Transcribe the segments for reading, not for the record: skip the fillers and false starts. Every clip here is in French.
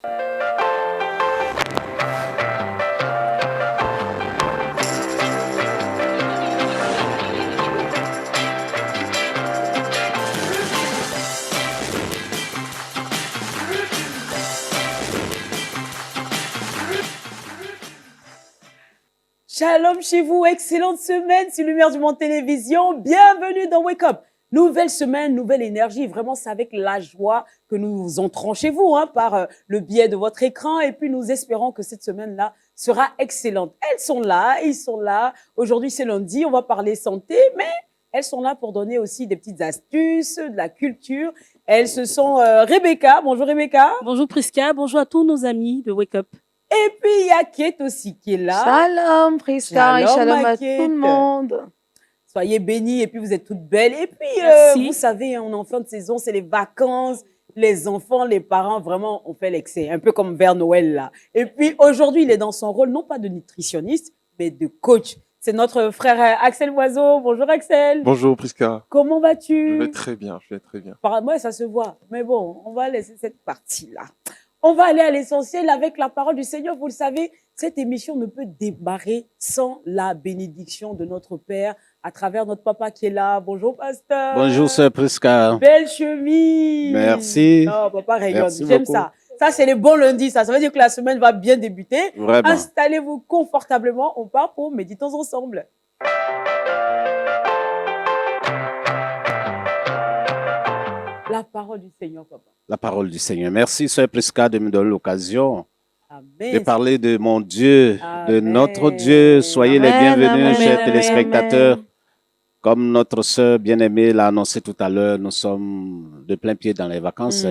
Shalom chez vous, excellente semaine sur Lumière du Monde Télévision. Bienvenue dans Wake Up. Nouvelle semaine, nouvelle énergie. Vraiment, c'est avec la joie que nous entrons chez vous par le biais de votre écran. Et puis, nous espérons que cette semaine-là sera excellente. Elles sont là, ils sont là. Aujourd'hui, c'est lundi, on va parler santé, mais elles sont là pour donner aussi des petites astuces, de la culture. Elles se sont Rebecca. Bonjour Rebecca. Bonjour Priska, bonjour à tous nos amis de Wake Up. Et puis, il y a Kate aussi qui est là. Shalom, Priska, et shalom à tout le monde. Soyez bénis, et puis vous êtes toutes belles. Et puis, vous savez, on est en fin de saison, c'est les vacances. Les enfants, les parents, vraiment, on fait l'excès, un peu comme vers Noël, là. Et puis, aujourd'hui, il est dans son rôle, non pas de nutritionniste, mais de coach. C'est notre frère Axel Oiseau. Bonjour Axel. Bonjour Priska. Comment vas-tu? Je vais très bien, je vais très bien. Moi, ça se voit. Mais bon, on va laisser cette partie-là. On va aller à l'essentiel avec la parole du Seigneur. Vous le savez, cette émission ne peut démarrer sans la bénédiction de notre Père à travers notre papa qui est là. Bonjour, pasteur. Bonjour, sœur Priska. Belle chemise. Merci. Non, papa rayonne. J'aime ça. Ça, c'est les bons lundis. Ça veut dire que la semaine va bien débuter. Vraiment. Installez-vous confortablement. On part pour méditons ensemble. La parole du Seigneur, papa. La parole du Seigneur. Merci, sœur Priska, de me donner l'occasion Amen. de parler de mon Dieu, Amen. de notre Dieu. Soyez les bienvenus, Amen, chers amen, téléspectateurs. amen. Comme notre sœur bien-aimée l'a annoncé tout à l'heure, nous sommes de plein pied dans les vacances.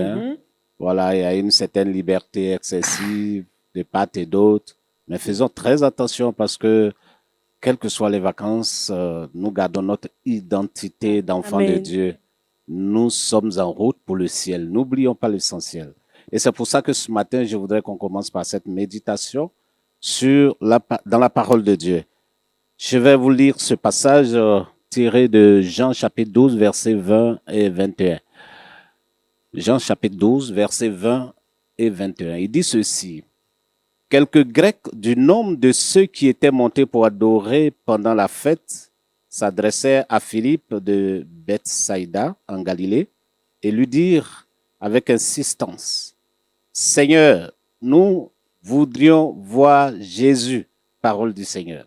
Voilà, il y a une certaine liberté excessive de part et d'autre. Mais faisons très attention parce que, quelles que soient les vacances, nous gardons notre identité d'enfant de Dieu. Nous sommes en route pour le ciel. N'oublions pas l'essentiel. Et c'est pour ça que ce matin, je voudrais qu'on commence par cette méditation dans la parole de Dieu. Je vais vous lire ce passage tiré de Jean chapitre 12, versets 20 et 21. Jean chapitre 12, versets 20 et 21. Il dit ceci. Quelques Grecs du nombre de ceux qui étaient montés pour adorer pendant la fête s'adressèrent à Philippe de Bethsaïda en Galilée et lui dirent avec insistance, « Seigneur, nous voudrions voir Jésus. » Parole du Seigneur.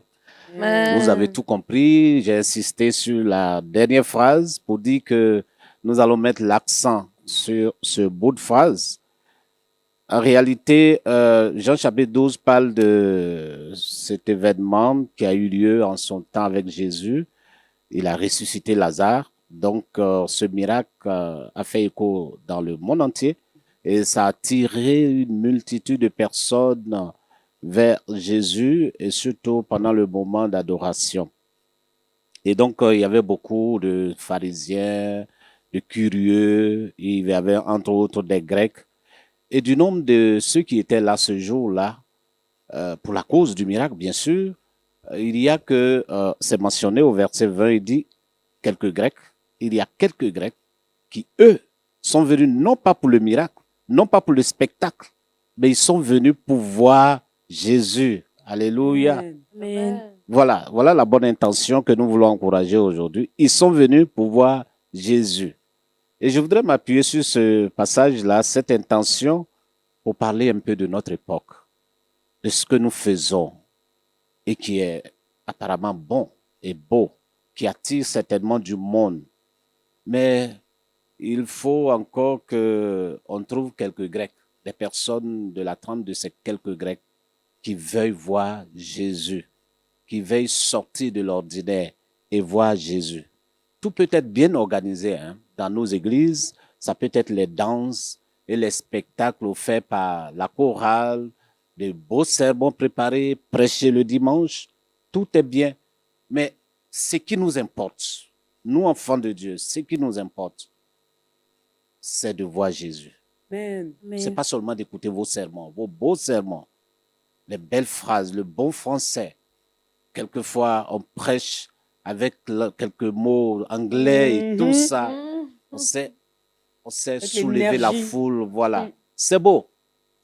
Vous avez tout compris. J'ai insisté sur la dernière phrase pour dire que nous allons mettre l'accent sur ce bout de phrase. En réalité, Jean chapitre 12 parle de cet événement qui a eu lieu en son temps avec Jésus. Il a ressuscité Lazare. Donc, ce miracle a fait écho dans le monde entier et ça a attiré une multitude de personnes vers Jésus et surtout pendant le moment d'adoration. Et donc, il y avait beaucoup de pharisiens, de curieux, il y avait entre autres des Grecs. Et du nombre de ceux qui étaient là ce jour-là, pour la cause du miracle, bien sûr, il y a que, c'est mentionné au verset 20, il dit, quelques Grecs, il y a quelques Grecs qui, eux, sont venus non pas pour le miracle, non pas pour le spectacle, mais ils sont venus pour voir Jésus. Alléluia. Amen. Voilà la bonne intention que nous voulons encourager aujourd'hui. Ils sont venus pour voir Jésus. Et je voudrais m'appuyer sur ce passage-là, cette intention, pour parler un peu de notre époque, de ce que nous faisons et qui est apparemment bon et beau, qui attire certainement du monde. Mais il faut encore qu'on trouve quelques Grecs, des personnes de la trempe de ces quelques Grecs qui veuillent voir Jésus, qui veuillent sortir de l'ordinaire et voir Jésus. Tout peut être bien organisé dans nos églises. Ça peut être les danses et les spectacles offerts par la chorale, des beaux sermons préparés, prêchés le dimanche. Tout est bien. Mais ce qui nous importe, nous enfants de Dieu, ce qui nous importe, c'est de voir Jésus. Amen. Ce n'est pas seulement d'écouter vos sermons, vos beaux sermons, les belles phrases, le bon français. Quelquefois, on prêche avec quelques mots anglais et tout ça. On sait soulever la foule, voilà. C'est beau.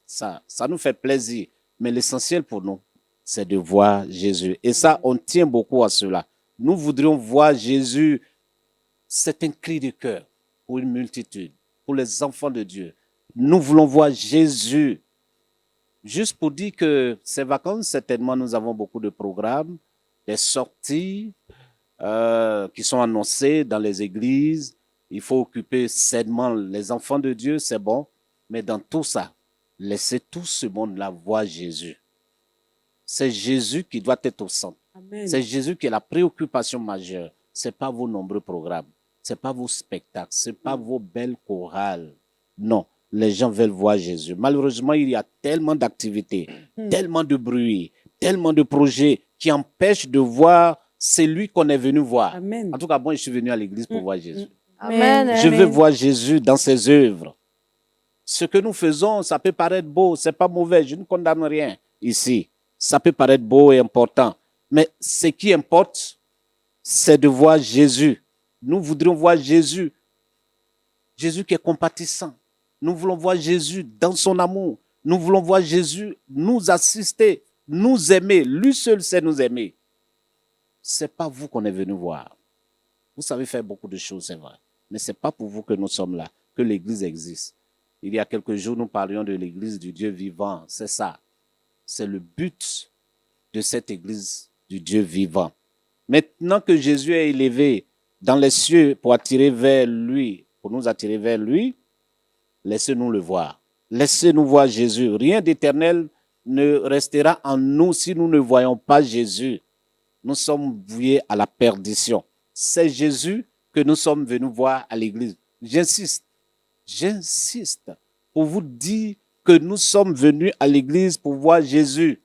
Ça nous fait plaisir. Mais l'essentiel pour nous, c'est de voir Jésus. Et ça, on tient beaucoup à cela. Nous voudrions voir Jésus. C'est un cri de cœur pour une multitude, pour les enfants de Dieu. Nous voulons voir Jésus. Juste pour dire que ces vacances, certainement, nous avons beaucoup de programmes, des sorties qui sont annoncées dans les églises. Il faut occuper sainement les enfants de Dieu, c'est bon. Mais dans tout ça, laissez tout ce monde-là voir Jésus. C'est Jésus qui doit être au centre. Amen. C'est Jésus qui est la préoccupation majeure. Ce n'est pas vos nombreux programmes. Ce n'est pas vos spectacles. Ce n'est pas vos belles chorales. Non, les gens veulent voir Jésus. Malheureusement, il y a tellement d'activités, tellement de bruit, tellement de projets qui empêchent de voir celui qu'on est venu voir. Amen. En tout cas, moi, je suis venu à l'église pour voir Jésus. Amen. Je veux voir Jésus dans ses œuvres. Ce que nous faisons, ça peut paraître beau, c'est pas mauvais, je ne condamne rien ici. Ça peut paraître beau et important. Mais ce qui importe, c'est de voir Jésus. Nous voudrions voir Jésus. Jésus qui est compatissant. Nous voulons voir Jésus dans son amour. Nous voulons voir Jésus nous assister, nous aimer. Lui seul sait nous aimer. Ce n'est pas vous qu'on est venu voir. Vous savez faire beaucoup de choses, c'est vrai. Mais ce n'est pas pour vous que nous sommes là, que l'Église existe. Il y a quelques jours, nous parlions de l'Église du Dieu vivant. C'est ça. C'est le but de cette Église du Dieu vivant. Maintenant que Jésus est élevé dans les cieux pour attirer vers lui, pour nous attirer vers lui, laissez-nous le voir. Laissez-nous voir Jésus. Rien d'éternel ne restera en nous si nous ne voyons pas Jésus. Nous sommes voués à la perdition. C'est Jésus que nous sommes venus voir à l'église. J'insiste pour vous dire que nous sommes venus à l'église pour voir Jésus.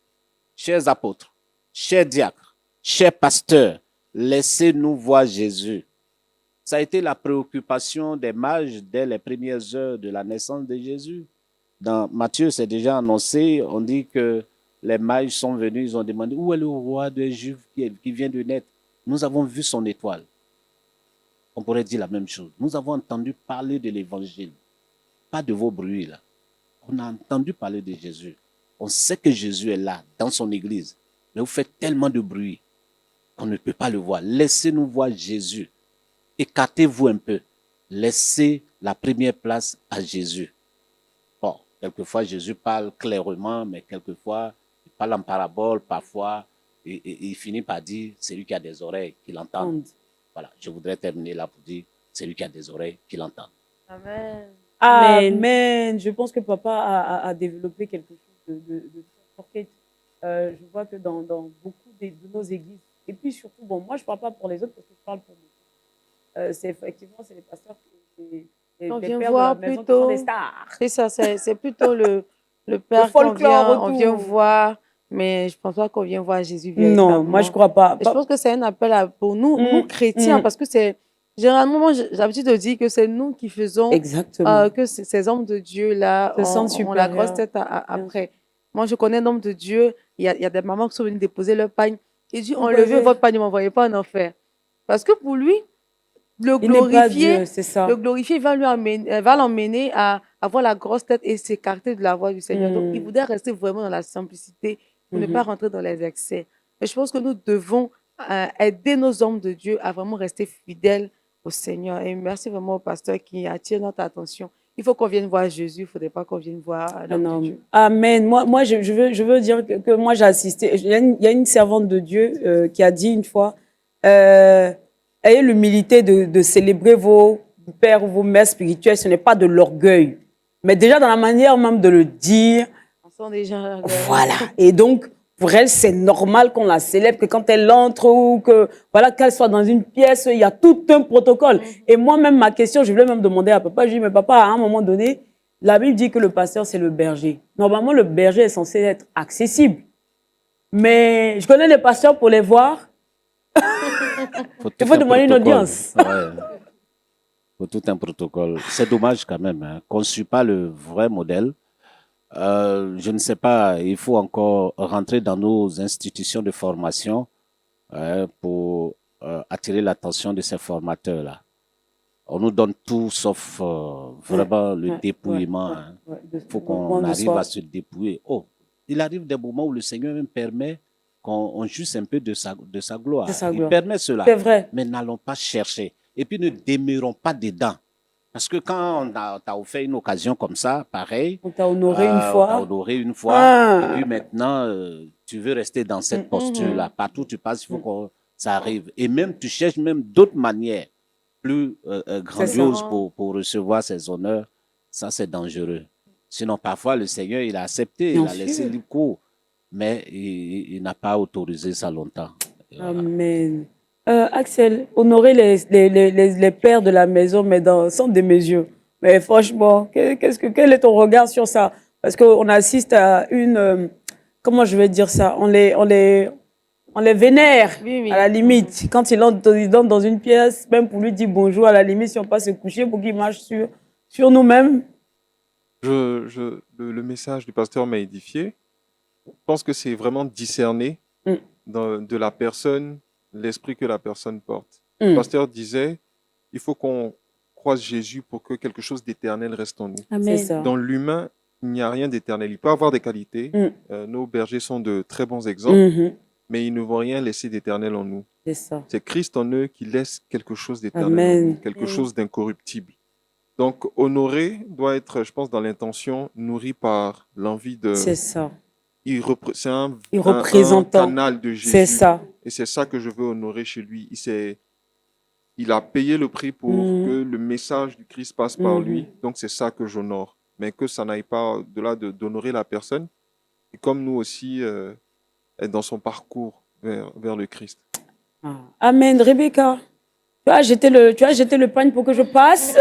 Chers apôtres, chers diacres, chers pasteurs, laissez-nous voir Jésus. Ça a été la préoccupation des mages dès les premières heures de la naissance de Jésus. Dans Matthieu, c'est déjà annoncé, on dit que les mages sont venus, ils ont demandé où est le roi des Juifs qui vient de naître. Nous avons vu son étoile. On pourrait dire la même chose. Nous avons entendu parler de l'évangile. Pas de vos bruits là. On a entendu parler de Jésus. On sait que Jésus est là, dans son église. Mais vous faites tellement de bruit qu'on ne peut pas le voir. Laissez-nous voir Jésus. Écartez-vous un peu. Laissez la première place à Jésus. Bon, quelquefois Jésus parle clairement, mais quelquefois il parle en parabole, parfois et il finit par dire celui qui a des oreilles, qu'il entende. Voilà, je voudrais terminer là pour dire celui qui a des oreilles, qu'il entende. Amen. Amen. Je pense que papa a développé quelque chose de très fort. Je vois que dans beaucoup de nos églises, et puis surtout, bon, moi je ne parle pas pour les autres parce que je parle pour moi. C'est effectivement, c'est les pasteurs on les vient pères voir de la maison plutôt, qui sont des stars. C'est ça, c'est plutôt le père qu'on vient voir, mais je ne pense pas qu'on vient voir Jésus véritablement. Non, moi je ne crois pas. Et je pense que c'est un appel pour nous, nous chrétiens, parce que c'est généralement, moi j'ai l'habitude de dire que c'est nous qui faisons que ces hommes de Dieu-là ont la grosse tête après. Moi je connais un homme de Dieu, il y a des mamans qui sont venues déposer leur pagne. Il dit, enlevez votre pagne, ne m'envoyez pas en enfer. Parce que pour lui, le glorifier va l'emmener à avoir la grosse tête et s'écarter de la voie du Seigneur. Donc, il voudrait rester vraiment dans la simplicité pour ne pas rentrer dans les excès. Et je pense que nous devons aider nos hommes de Dieu à vraiment rester fidèles au Seigneur. Et merci vraiment au pasteur qui attire notre attention. Il faut qu'on vienne voir Jésus, il ne faudrait pas qu'on vienne voir l'homme de Dieu. Amen. Moi je veux dire que moi j'ai assisté. Il y a une servante de Dieu qui a dit une fois, ayez l'humilité de célébrer vos pères ou vos mères spirituelles. Ce n'est pas de l'orgueil, mais déjà dans la manière même de le dire. On sent déjà. Voilà. Et donc, pour elle, c'est normal qu'on la célèbre, que quand elle entre ou que, voilà, qu'elle soit dans une pièce, il y a tout un protocole. Et moi-même, ma question, je voulais même demander à papa, je dis, mais papa, à un moment donné, la Bible dit que le pasteur, c'est le berger. Normalement, le berger est censé être accessible. Mais je connais les pasteurs pour les voir. Il faut demander une audience. Ouais. Faut tout un protocole. C'est dommage quand même hein, qu'on ne suit pas le vrai modèle. Je ne sais pas, il faut encore rentrer dans nos institutions de formation pour attirer l'attention de ces formateurs-là. on nous donne tout sauf vraiment le dépouillement. Il faut qu'on arrive à se dépouiller. Oh, il arrive des moments où le Seigneur même permet qu'on jouisse un peu de sa gloire. Il permet cela. C'est vrai. Mais n'allons pas chercher. Et puis ne demeurons pas dedans. Parce que quand on t'a offert une occasion comme ça, pareil. On t'a honoré une fois. On t'a honoré une fois. Et puis maintenant, tu veux rester dans cette posture-là. Partout où tu passes, il faut que ça arrive. Et même, tu cherches même d'autres manières plus grandioses pour recevoir ces honneurs. Ça, c'est dangereux. Sinon, parfois, le Seigneur, il a accepté, il a laissé libre cours. Mais il n'a pas autorisé ça longtemps. Voilà. Amen. Axel, honorer les pères de la maison, mais sans démesure. Mais franchement, quel est ton regard sur ça? Parce qu'on assiste à une... comment je vais dire ça? On les vénère, à la limite. Quand ils entrent dans une pièce, même pour lui dire bonjour, à la limite, si on passe se coucher pour qu'il marche sur nous-mêmes. Le message du pasteur m'a édifié. Je pense que c'est vraiment discerner de la personne, l'esprit que la personne porte. Le pasteur disait, il faut qu'on croise Jésus pour que quelque chose d'éternel reste en nous. Amen. Dans l'humain, il n'y a rien d'éternel. Il peut avoir des qualités. Nos bergers sont de très bons exemples, mais ils ne vont rien laisser d'éternel en nous. C'est Christ en eux qui laisse quelque chose d'éternel, quelque chose d'incorruptible. Donc, honorer doit être, je pense, dans l'intention, nourri par l'envie de... C'est ça. C'est un canal de Jésus. C'est ça. Et c'est ça que je veux honorer chez lui. Il a payé le prix pour que le message du Christ passe par lui. Donc, c'est ça que j'honore. Mais que ça n'aille pas au-delà d'honorer la personne. Et comme nous aussi, être dans son parcours vers le Christ. Amen. Rebecca, tu as jeté le pain pour que je passe.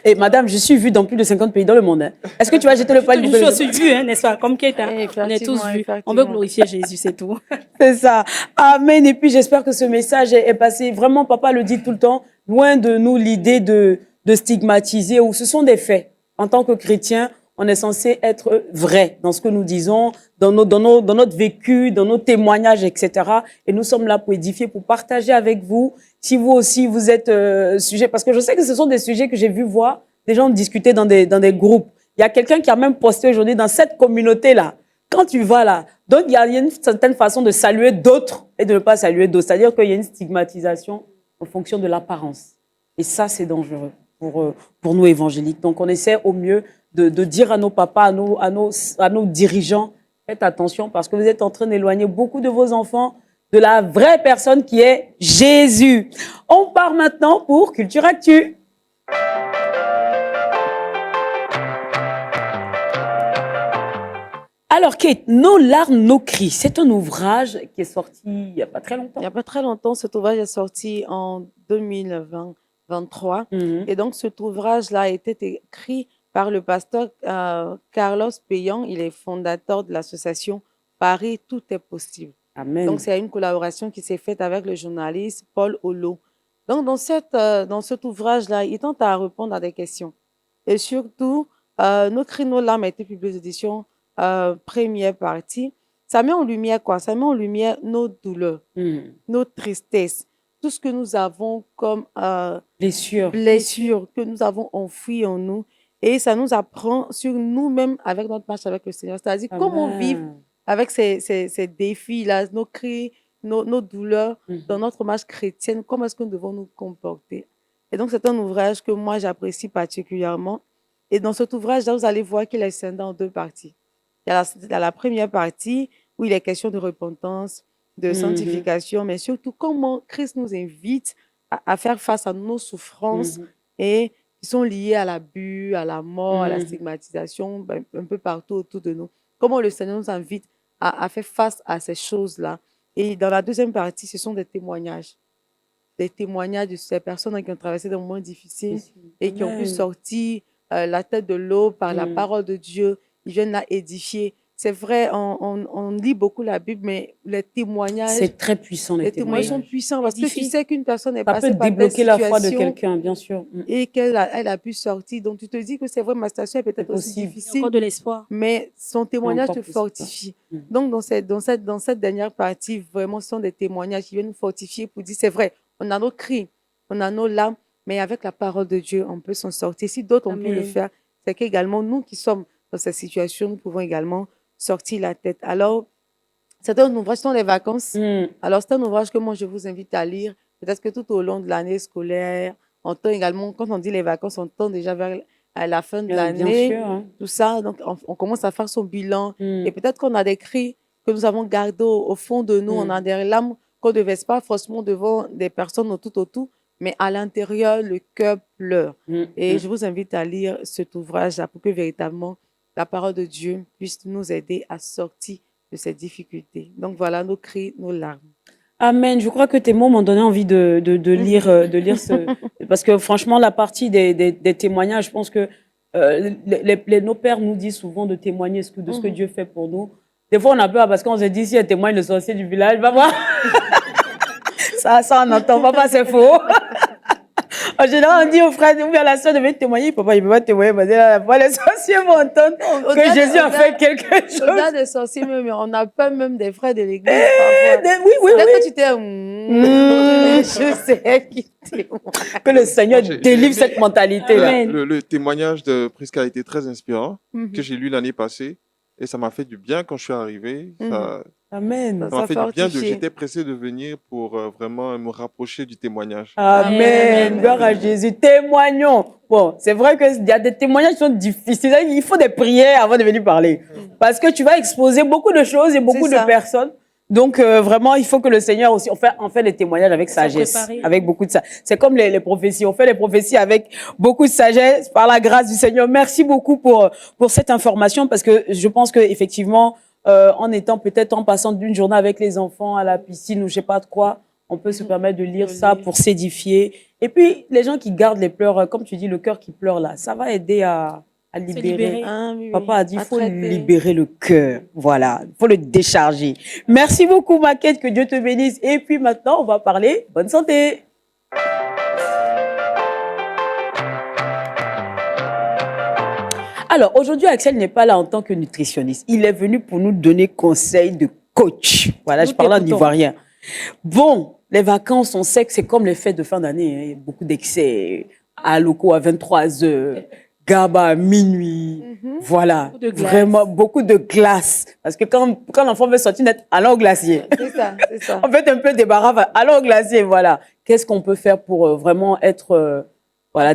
Et madame, je suis vue dans plus de 50 pays dans le monde. Hein. Est-ce que tu vas jeter le pain? Je suis aussi vue, hein, n'est-ce pas? Comme Kate, hein. On est tous vus. On veut glorifier Jésus, c'est tout. C'est ça. Amen. Et puis, j'espère que ce message est passé. Vraiment, papa le dit tout le temps, loin de nous l'idée de stigmatiser, ou ce sont des faits. En tant que chrétien, on est censé être vrai dans ce que nous disons, dans notre vécu, dans nos témoignages, etc. Et nous sommes là pour édifier, pour partager avec vous. Si vous aussi, vous êtes sujet, parce que je sais que ce sont des sujets que j'ai vu voir des gens discuter dans des groupes. Il y a quelqu'un qui a même posté aujourd'hui dans cette communauté-là. Quand tu vas là, donc il y a une certaine façon de saluer d'autres et de ne pas saluer d'autres. C'est-à-dire qu'il y a une stigmatisation en fonction de l'apparence. Et ça, c'est dangereux pour nous évangéliques. Donc, on essaie au mieux de dire à nos papas, à nos dirigeants, faites attention parce que vous êtes en train d'éloigner beaucoup de vos enfants de la vraie personne qui est Jésus. On part maintenant pour Culture Actu. Alors, Kate, Nos larmes, nos cris, c'est un ouvrage qui est sorti il n'y a pas très longtemps. Il n'y a pas très longtemps, cet ouvrage est sorti en 2023. Et donc, cet ouvrage-là a été écrit par le pasteur Carlos Payan. Il est fondateur de l'association Paris Tout est possible. Amen. Donc, c'est une collaboration qui s'est faite avec le journaliste Paul Holo. Donc, dans cet ouvrage-là, il tente à répondre à des questions. Et surtout, Nos cris, nos larmes a été publié aux éditions première partie. Ça met en lumière quoi? Ça met en lumière nos douleurs, nos tristesses, tout ce que nous avons comme blessures que nous avons enfouies en nous. Et ça nous apprend sur nous-mêmes avec notre marche avec le Seigneur. C'est-à-dire comment vivre avec ces défis-là, nos cris, nos douleurs dans notre marche chrétienne. Comment est-ce que nous devons nous comporter? Et donc, c'est un ouvrage que moi, j'apprécie particulièrement. Et dans cet ouvrage-là, vous allez voir qu'il est scindé en deux parties. Il y a la première partie où il est question de repentance, de sanctification, mais surtout comment Christ nous invite à faire face à nos souffrances et qui sont liées à l'abus, à la mort, à la stigmatisation, un peu partout autour de nous. Comment le Seigneur nous invite à faire face à ces choses-là. Et dans la deuxième partie, ce sont des témoignages de ces personnes qui ont traversé des moments difficiles et qui ont pu sortir la tête de l'eau par la parole de Dieu. Ils viennent là édifier. C'est vrai, on lit beaucoup la Bible, mais les témoignages... C'est très puissant, les témoignages. sont puissants parce que tu sais qu'une personne est passée par telle situation. Ça peut débloquer la foi de quelqu'un, bien sûr. Et qu'elle a pu sortir. Donc, tu te dis que c'est vrai, ma situation est peut-être aussi difficile. Il y a encore de l'espoir. Mais son témoignage te fortifie. Donc, dans cette dernière partie, vraiment, ce sont des témoignages qui viennent nous fortifier pour dire, c'est vrai, on a nos cris, on a nos larmes, mais avec la parole de Dieu, on peut s'en sortir. Si d'autres ont pu le faire, c'est qu'également, nous qui sommes dans cette situation, nous pouvons également sortir la tête. Alors, c'est un ouvrage sur les vacances. Alors, c'est un ouvrage que moi, je vous invite à lire. Peut-être que tout au long de l'année scolaire, on tend également, quand on dit les vacances, on tend déjà vers à la fin de l'année, tout ça. Donc, on commence à faire son bilan. Et peut-être qu'on a des cris que nous avons gardés au fond de nous. On a des larmes qu'on ne devait pas forcément devant des personnes tout autour, mais à l'intérieur, le cœur pleure. Et je vous invite à lire cet ouvrage-là pour que véritablement la parole de Dieu puisse nous aider à sortir de ces difficultés. Donc voilà nos cris, nos larmes. Amen. Je crois que tes mots m'ont donné envie de lire ce... Parce que franchement, la partie des témoignages, je pense que nos pères nous disent souvent de témoigner de ce que Dieu fait pour nous. Des fois, on a peur parce qu'on se dit, si elle témoigne le sorcier du village, va voir. ça, on n'entend pas, c'est faux. En général, on dit aux frères ou à la soeur de témoigner. Papa, il ne peut pas témoigner parce que les sorciers vont entendre que Jésus a fait quelque chose. Au-delà des sorciers, même, on a peur même des frères de l'église. Oui. Que tu t'es... Je sais qui témoigne. Que le Seigneur délivre cette mentalité-là. Le témoignage de Prisca a été très inspirant, que j'ai lu l'année passée. Et ça m'a fait du bien quand je suis arrivé. Amen. Ça m'a fait du bien. J'étais pressé de venir pour vraiment me rapprocher du témoignage. Amen. Gloire à Jésus. Témoignons. Bon, c'est vrai qu'il y a des témoignages qui sont difficiles. Il faut des prières avant de venir parler. Parce que tu vas exposer beaucoup de choses et beaucoup de personnes. Donc, vraiment, il faut que le Seigneur aussi, on fait des témoignages avec sagesse, avec beaucoup de sagesse. C'est comme les prophéties. On fait les prophéties avec beaucoup de sagesse, par la grâce du Seigneur. Merci beaucoup pour cette information, parce que je pense que effectivement, en passant d'une journée avec les enfants à la piscine ou je sais pas de quoi, on peut se permettre de lire ça pour s'édifier. Et puis, les gens qui gardent les pleurs, comme tu dis, le cœur qui pleure là, ça va aider à libérer. Papa a dit, il faut libérer le cœur. Voilà, il faut le décharger. Merci beaucoup, Maquette, que Dieu te bénisse. Et puis maintenant, on va parler bonne santé. Alors, aujourd'hui, Axel n'est pas là en tant que nutritionniste. Il est venu pour nous donner conseil de coach. Voilà, je parle en ivoirien. Bon, les vacances, on sait que c'est comme les fêtes de fin d'année. Il y a beaucoup d'excès. Aloko à 23h. Gaba à minuit, voilà, vraiment beaucoup de glace. Parce que quand l'enfant veut sortir net, allons au glacier. C'est ça. On fait un peu débarras, allons au glacier, voilà. Qu'est-ce qu'on peut faire pour vraiment être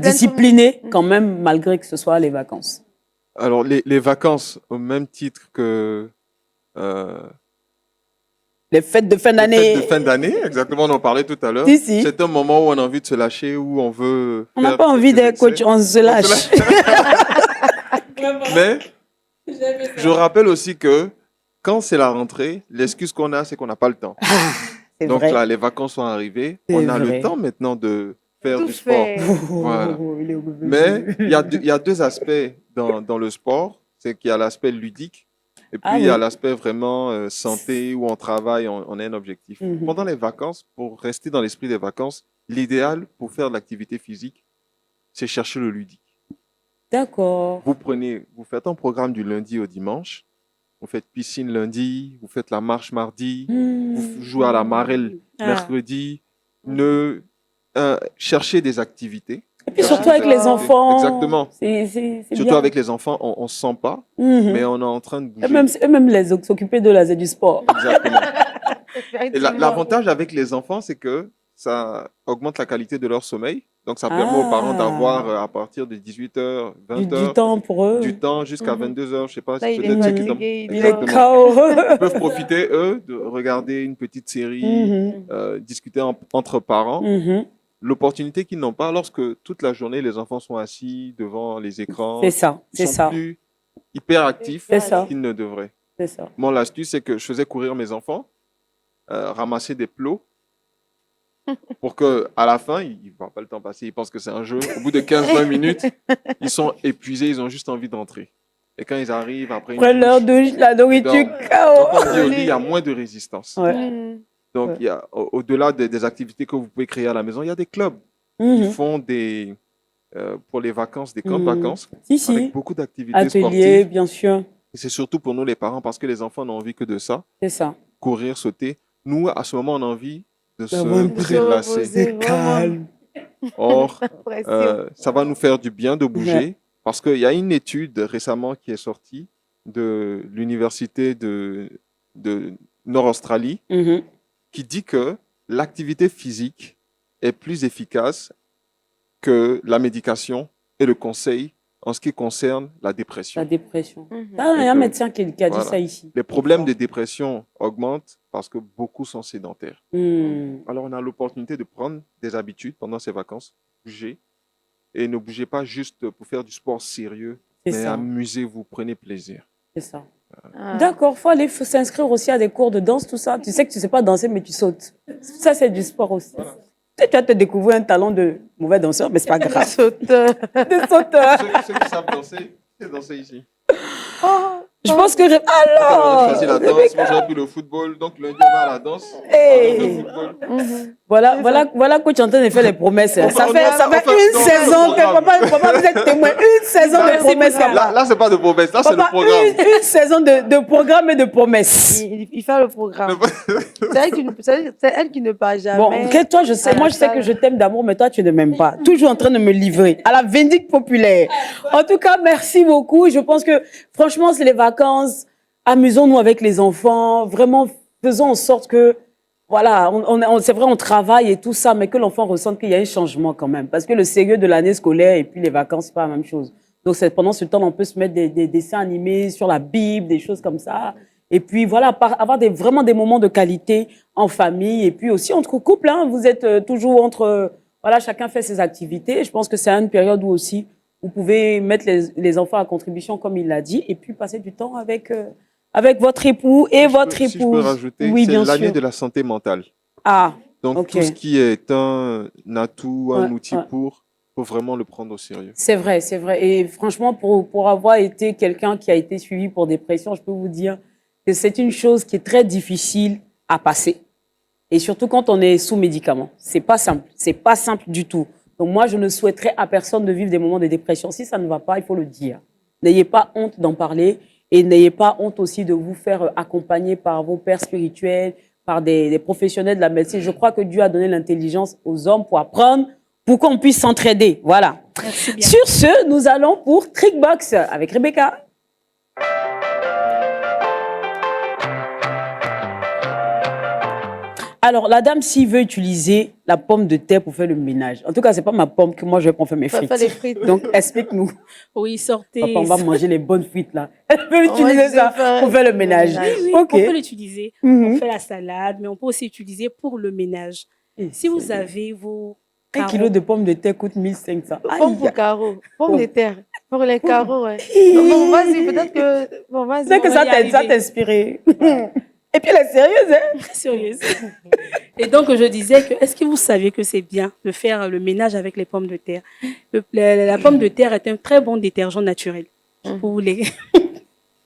discipliné quand même, malgré que ce soit les vacances? Alors, les vacances, au même titre que... les fêtes de fin d'année. Les fêtes de fin d'année, exactement, on en parlait tout à l'heure. Si. C'est un moment où on a envie de se lâcher, où on veut... On n'a pas envie d'être coach, on se lâche. Mais je rappelle aussi que quand c'est la rentrée, l'excuse qu'on a, c'est qu'on n'a pas le temps. Donc là, les vacances sont arrivées. On a le temps maintenant de faire du sport. Voilà. Mais il y a deux aspects dans le sport. C'est qu'il y a l'aspect ludique. Et puis, il y a l'aspect vraiment santé, où on travaille, on a un objectif. Pendant les vacances, pour rester dans l'esprit des vacances, l'idéal pour faire de l'activité physique, c'est chercher le ludique. D'accord. Vous faites un programme du lundi au dimanche. Vous faites piscine lundi, vous faites la marche mardi, vous jouez à la marelle mercredi. Cherchez des activités. Et puis surtout avec les enfants. Exactement. Surtout bien. Avec les enfants, on ne se sent pas, mais on est en train de bouger. Même s'occuper de c'est du sport. Exactement. Et l'avantage avec les enfants, c'est que ça augmente la qualité de leur sommeil. Donc, ça permet aux parents d'avoir à partir de 18h, 20h. Du temps pour eux. Du temps jusqu'à 22h. Je ne sais pas si peut-être ceux qui peuvent profiter, eux, de regarder une petite série, discuter entre parents. L'opportunité qu'ils n'ont pas lorsque toute la journée, les enfants sont assis devant les écrans. C'est ça, ils sont plus hyper actifs qu'ils ne devraient. C'est ça. Mon astuce, c'est que je faisais courir mes enfants, ramasser des plots, pour qu'à la fin, ils ne voient pas le temps passer, ils pensent que c'est un jeu. Au bout de 15-20 minutes, ils sont épuisés, ils ont juste envie d'entrer. Et quand ils arrivent, après une l'heure de la nourriture, il y a moins de résistance. Donc, il y a, au-delà des activités que vous pouvez créer à la maison, il y a des clubs qui font pour les vacances, des camps de vacances, avec beaucoup d'activités sportives. Bien sûr. Et c'est surtout pour nous, les parents, parce que les enfants n'ont envie que de ça. C'est ça. Courir, sauter. Nous, à ce moment, on a envie de se prélasser. Calme. Or, ça va nous faire du bien de bouger parce qu'il y a une étude récemment qui est sortie de l'université de Nord-Australie qui dit que l'activité physique est plus efficace que la médication et le conseil en ce qui concerne la dépression. La dépression. Il y a un médecin qui a dit ça ici. Les problèmes de dépression augmentent parce que beaucoup sont sédentaires. Alors, on a l'opportunité de prendre des habitudes pendant ces vacances, bouger. Et ne bougez pas juste pour faire du sport sérieux, mais amusez-vous, prenez plaisir. C'est ça. D'accord, il faut s'inscrire aussi à des cours de danse, tout ça. Tu sais que tu ne sais pas danser, mais tu sautes. Ça, c'est du sport aussi. Voilà. Tu vas te découvrir un talent de mauvais danseur, mais ce n'est pas grave. Sauteur. Des sauteurs. Ceux qui savent danser, c'est danser ici. Je pense que alors. J'ai choisi la danse, moi j'aurais pris le football, donc lundi on va à la danse. Le football. Voilà que tu es en train de faire les promesses. Ça fait une saison que papa, vous êtes témoin. Une saison de promesses. Là, c'est pas de promesses, là c'est le programme. Une saison de programme et de promesses. Il fait le programme. C'est elle qui ne parle jamais. Bon, toi, je sais que je t'aime d'amour, mais toi, tu ne m'aimes pas. Toujours en train de me livrer à la vindicte populaire. En tout cas, merci beaucoup. Je pense que, franchement, c'est les vacances. Amusons-nous avec les enfants. Vraiment, faisons en sorte que, voilà, c'est vrai, on travaille et tout ça, mais que l'enfant ressente qu'il y a un changement quand même. Parce que le sérieux de l'année scolaire et puis les vacances, c'est pas la même chose. Donc, pendant ce temps, on peut se mettre des dessins animés sur la Bible, des choses comme ça. Et puis, voilà, avoir vraiment des moments de qualité en famille. Et puis aussi entre couples, hein, vous êtes toujours entre... Voilà, chacun fait ses activités. Je pense que c'est une période où aussi vous pouvez mettre les enfants à contribution, comme il l'a dit, et puis passer du temps avec votre époux et votre épouse. Si je peux rajouter, oui, c'est l'année de la santé mentale. Donc, tout ce qui est un atout, un outil faut vraiment le prendre au sérieux. C'est vrai. Et franchement, pour avoir été quelqu'un qui a été suivi pour dépression, je peux vous dire que c'est une chose qui est très difficile à passer. Et surtout quand on est sous médicaments. C'est pas simple du tout. Donc moi, je ne souhaiterais à personne de vivre des moments de dépression. Si ça ne va pas, il faut le dire. N'ayez pas honte d'en parler et n'ayez pas honte aussi de vous faire accompagner par vos pères spirituels, par des professionnels de la médecine. Je crois que Dieu a donné l'intelligence aux hommes pour apprendre, pour qu'on puisse s'entraider. Voilà. Merci bien. Sur ce, nous allons pour Trickbox avec Rebecca. Alors, la dame, s'il veut utiliser la pomme de terre pour faire le ménage, en tout cas, ce n'est pas ma pomme que moi, je vais prendre faire mes frites. Les frites. Donc, explique-nous. Oui, sortez. Papa, on va manger les bonnes frites, là. Elle peut utiliser ça pour faire le ménage. Oui, on peut l'utiliser. On fait la salade, mais on peut aussi l'utiliser pour le ménage. Si vous avez vos carreaux. 1 kilo de pommes de terre coûte 1500. Pomme pour carreaux. Pomme de terre. Pour les carreaux, ouais. Bon, vas-y, peut-être que... Bon, vas-y. C'est que ça t'a inspiré. Et puis elle est sérieuse, hein? Sérieuse. Et donc, je disais que, est-ce que vous saviez que c'est bien de faire le ménage avec les pommes de terre? La pomme de terre est un très bon détergent naturel. Pour les...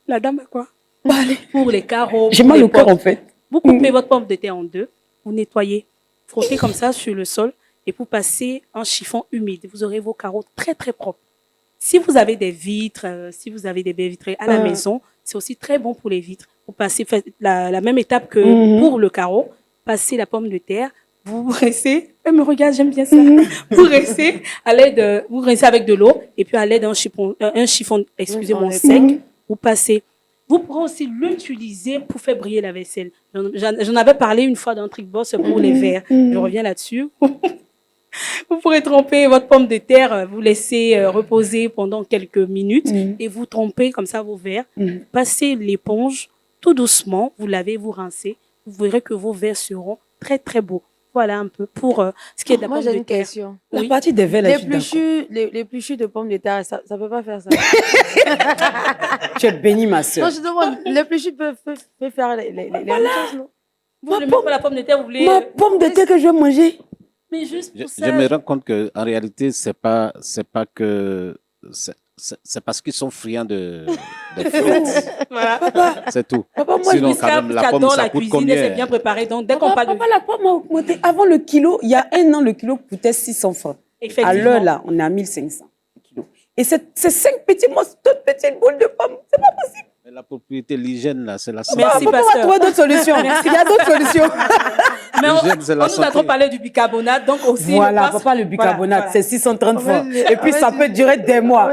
La dame a quoi? Pour les carreaux. J'ai mal au cœur, en fait. Vous coupez votre pomme de terre en deux, vous nettoyez, frottez comme ça sur le sol et vous passez un chiffon humide. Vous aurez vos carreaux très, très propres. Si vous avez des vitres, si vous avez des baies vitrées à la maison, c'est aussi très bon pour les vitres. Vous passez la même étape que pour le carreau. Passez la pomme de terre. Vous rincez. Me regarde, j'aime bien ça. Vous rincez vous rincez avec de l'eau et puis à l'aide d'un chiffon, excusez-moi, sec. Vous passez. Vous pourrez aussi l'utiliser pour faire briller la vaisselle. J'en avais parlé une fois dans Trickbox pour les verres. Je reviens là-dessus. Vous pourrez tremper votre pomme de terre, vous laissez reposer pendant quelques minutes et vous trempez comme ça vos verres. Passez l'éponge tout doucement, vous lavez, vous rincez. Vous verrez que vos verres seront très très beaux. Voilà un peu pour ce qui est de la pomme de terre. Moi, j'ai une question. La partie des verres, les pluchus de pommes de terre, ça ne peut pas faire ça. Tu es bénie, ma soeur. Non, je demande, les pluchus peuvent faire les mêmes choses, non? Vous voulez mettre la pomme de terre, vous voulez... Ma pomme de terre que je vais manger. Mais juste pour ça... Je me rends compte qu'en réalité, c'est pas que... C'est parce qu'ils sont friands de frites. Voilà. Papa, c'est tout. Papa, moi, sinon, quand même, la pomme, ça coûte combien? C'est bien préparé. Donc, dès qu'on parle Papa, la pomme a augmenté. Avant le kilo, il y a 1 an, le kilo coûtait 600 francs. À l'heure, là, on est à 1500 kilos. Et c'est 5 petits morceaux, toutes petites boules de pommes. C'est pas possible. La propriété, l'hygiène, là, c'est la santé. Merci, pasteur. On va trouver d'autres solutions. Il y a d'autres solutions. Mais on nous a trop parlé du bicarbonate, donc aussi... Voilà, papa, le bicarbonate, c'est 630 francs. Et puis, ça peut durer des mois.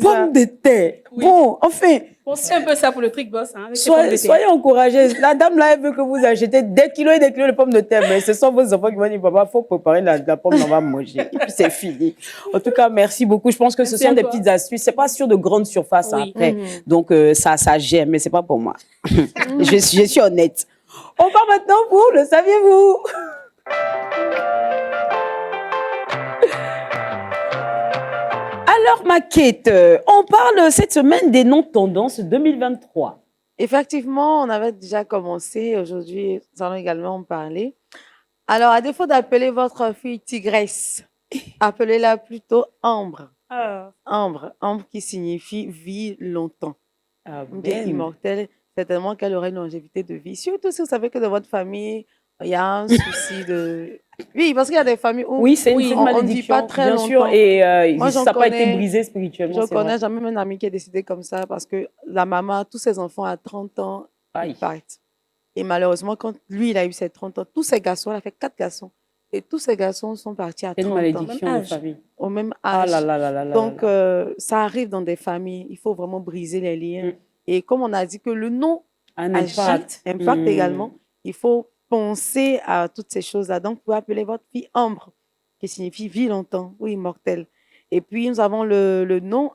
Pommes de terre. Oui. Bon, enfin... On sait un peu ça pour le truc boss. Hein, soyez encouragés. La dame là, elle veut que vous achetez des kilos et des kilos de pommes de terre. Mais ce sont vos enfants qui vont dire, papa, il faut préparer la pomme, on va manger. Et puis c'est fini. En tout cas, merci beaucoup. Je pense que ce sont des petites astuces. C'est pas sur de grandes surfaces après. Donc ça gère, mais c'est pas pour moi. je suis honnête. On part maintenant pour le saviez-vous? Alors, Maquette, on parle cette semaine des noms tendances 2023. Effectivement, on avait déjà commencé. Aujourd'hui, nous allons également en parler. Alors, à défaut d'appeler votre fille Tigresse, appelez-la plutôt Ambre. Ambre qui signifie vie longtemps. Bien immortelle. Certainement qu'elle aurait une longévité de vie. Surtout si vous savez que dans votre famille, il y a un souci de... Oui, parce qu'il y a des familles où on ne vit pas très longtemps. Sûr, et moi, ça n'a pas été brisé spirituellement. Je connais jamais un ami qui est décédé comme ça parce que la maman, tous ses enfants à 30 ans, ils partent. Et malheureusement, quand lui, il a eu ses 30 ans, tous ses garçons, il a fait 4 garçons. Et tous ces garçons sont partis à 30 ans. Une malédiction de famille. Au même âge. Donc, ça arrive dans des familles. Il faut vraiment briser les liens. Et comme on a dit que le nom impact également, il faut penser à toutes ces choses-là. Donc, vous pouvez appeler votre fille Ambre, qui signifie vie longtemps ou immortelle. Et puis, nous avons le nom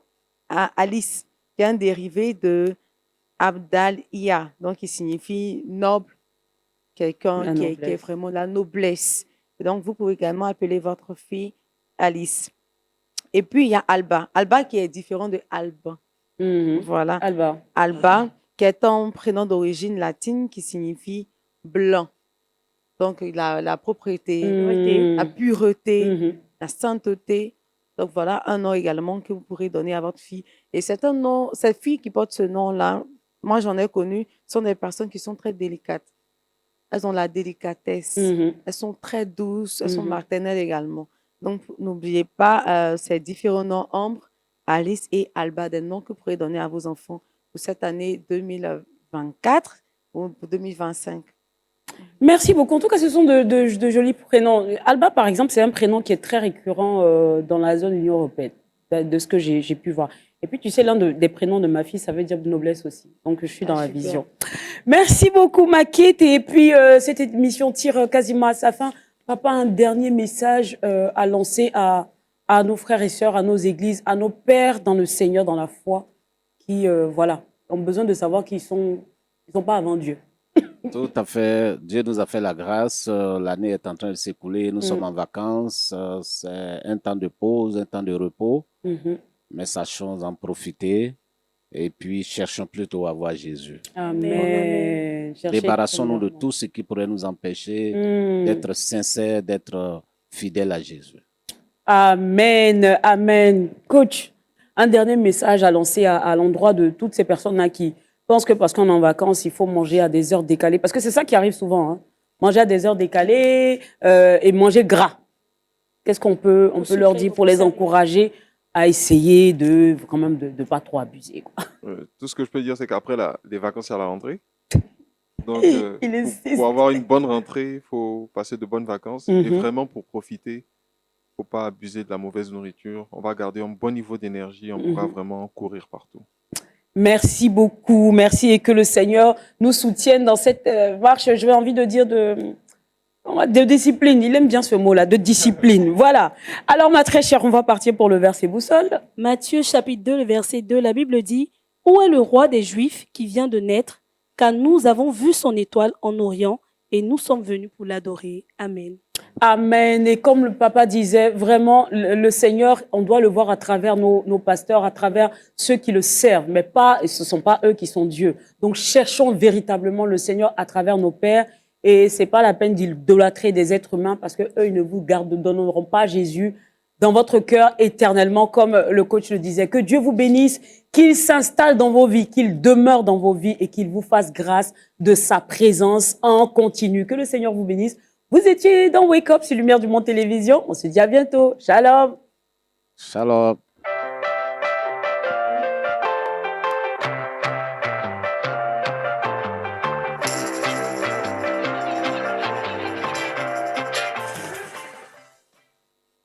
Alice, qui est un dérivé de Abdal-Iya, donc qui signifie noble, quelqu'un qui est vraiment la noblesse. Et donc, vous pouvez également appeler votre fille Alice. Et puis, il y a Alba. Alba qui est différent de Alban. Voilà. Alba, qui est un prénom d'origine latine qui signifie blanc. Donc, la propriété, la pureté, la sainteté. Donc, voilà un nom également que vous pourrez donner à votre fille. Et c'est un nom, ces filles qui portent ce nom-là, moi, j'en ai connu, sont des personnes qui sont très délicates. Elles ont la délicatesse. Elles sont très douces. Elles sont maternelles également. Donc, n'oubliez pas ces différents noms, Ambre, Alice et Alba, des noms que vous pourrez donner à vos enfants pour cette année 2024 ou 2025. Merci beaucoup. En tout cas, ce sont de jolis prénoms. Alba, par exemple, c'est un prénom qui est très récurrent dans la zone Union européenne, de ce que j'ai pu voir. Et puis, tu sais, l'un des prénoms de ma fille, ça veut dire de noblesse aussi. Donc, je suis dans la vision. Merci beaucoup, Maquette. Et puis, cette émission tire quasiment à sa fin. Papa, un dernier message à lancer à nos frères et sœurs, à nos églises, à nos pères dans le Seigneur, dans la foi, qui, voilà, ont besoin de savoir qu'ils sont pas avant Dieu. Tout à fait. Dieu nous a fait la grâce. L'année est en train de s'écouler. Nous sommes en vacances. C'est un temps de pause, un temps de repos. Mais sachons en profiter. Et puis, cherchons plutôt à voir Jésus. Amen. Débarrassons-nous de tout ce qui pourrait nous empêcher d'être sincères, d'être fidèles à Jésus. Amen. Amen. Coach, un dernier message à lancer à l'endroit de toutes ces personnes-là qui pensent que parce qu'on est en vacances, il faut manger à des heures décalées. Parce que c'est ça qui arrive souvent. Hein. Manger à des heures décalées et manger gras. Qu'est-ce qu'on peut leur dire pour les encourager à essayer de quand même de pas trop abuser, quoi. Tout ce que je peux dire, c'est qu'après les vacances, il y a la rentrée. Donc, pour avoir une bonne rentrée, il faut passer de bonnes vacances. Et vraiment, pour profiter, il ne faut pas abuser de la mauvaise nourriture. On va garder un bon niveau d'énergie. On pourra vraiment courir partout. Merci beaucoup. Merci et que le Seigneur nous soutienne dans cette marche. Je vais envie de dire de discipline. Il aime bien ce mot-là, de discipline. Voilà. Alors, ma très chère, on va partir pour le verset boussole. Matthieu chapitre 2, le verset 2, la Bible dit « Où est le roi des Juifs qui vient de naître? Car nous avons vu son étoile en Orient et nous sommes venus pour l'adorer. Amen. » Amen. Et comme le papa disait, vraiment, le Seigneur, on doit le voir à travers nos pasteurs, à travers ceux qui le servent, mais ce ne sont pas eux qui sont Dieu. Donc, cherchons véritablement le Seigneur à travers nos pères. Et ce n'est pas la peine d'idolâtrer des êtres humains parce qu'eux, ils ne vous donneront pas Jésus dans votre cœur éternellement, comme le coach le disait. Que Dieu vous bénisse, qu'il s'installe dans vos vies, qu'il demeure dans vos vies et qu'il vous fasse grâce de sa présence en continu. Que le Seigneur vous bénisse. Vous étiez dans Wake Up sur Lumière du Monde Télévision. On se dit à bientôt. Shalom. Shalom.